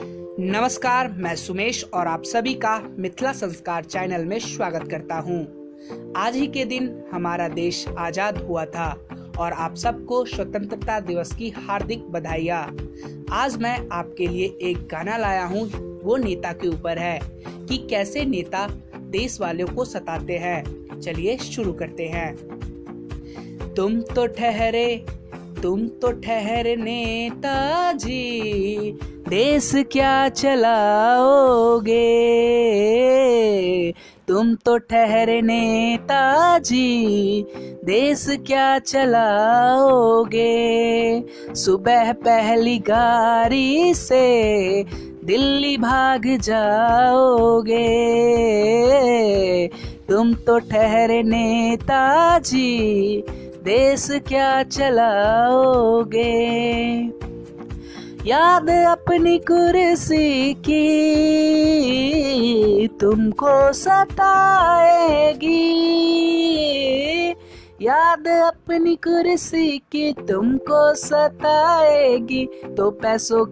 नमस्कार, मैं सुमेश और आप सभी का मिथिला संस्कार चैनल में स्वागत करता हूं। आज ही के दिन हमारा देश आजाद हुआ था और आप सबको स्वतंत्रता दिवस की हार्दिक बधाइयाँ। आज मैं आपके लिए एक गाना लाया हूं, वो नेता के ऊपर है कि कैसे नेता देश वालों को सताते हैं। चलिए शुरू करते हैं। तुम तो ठहरे नेताजी, देश क्या चलाओगे। तुम तो ठहरे नेताजी, देश क्या चलाओगे। सुबह पहली गाड़ी से दिल्ली भाग जाओगे। तुम तो ठहरे नेताजी, देश क्या चलाओगे। याद अपनी कुर्सी की तुमको सताएगी। याद अपनी कुर्सी की तुमको सताएगी। तो पैसों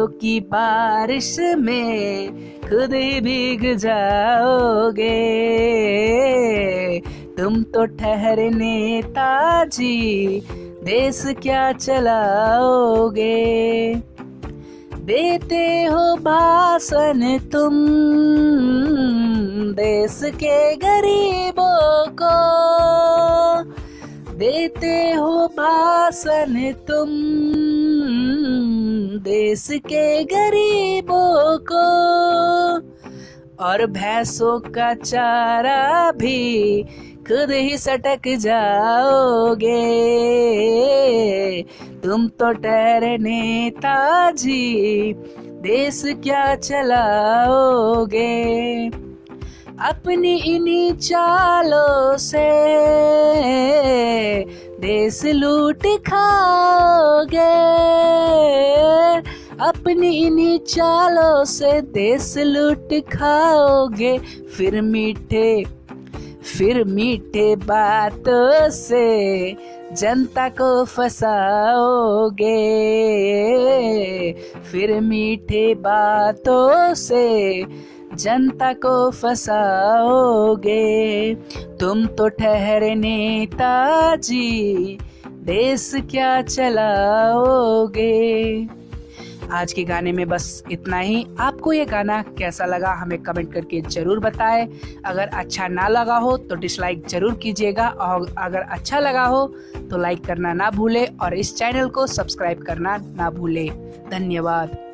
की बारिश में खुद ही भीग जाओगे। तुम तो ठहरे नेताजी, देश क्या चलाओगे। देते हो भाषण तुम देश के गरीबों को। देते हो भाषण तुम देश के गरीबों को। और भैंसों का चारा भी खुद ही सटक जाओगे। तुम तो ठहरे नेताजी, देश क्या चलाओगे। अपनी इन्हीं चालों से देश लूट खाओगे। अपनी इन्हीं चालों से देश लूट खाओगे। फिर मीठे बातों से जनता को फंसाओगे। फिर मीठे बातों से जनता को फंसाओगे। तुम तो ठहरे नेताजी, देश क्या चलाओगे। आज के गाने में बस इतना ही। आपको ये गाना कैसा लगा हमें कमेंट करके जरूर बताएं। अगर अच्छा ना लगा हो तो डिसलाइक जरूर कीजिएगा, और अगर अच्छा लगा हो तो लाइक करना ना भूलें और इस चैनल को सब्सक्राइब करना ना भूलें। धन्यवाद।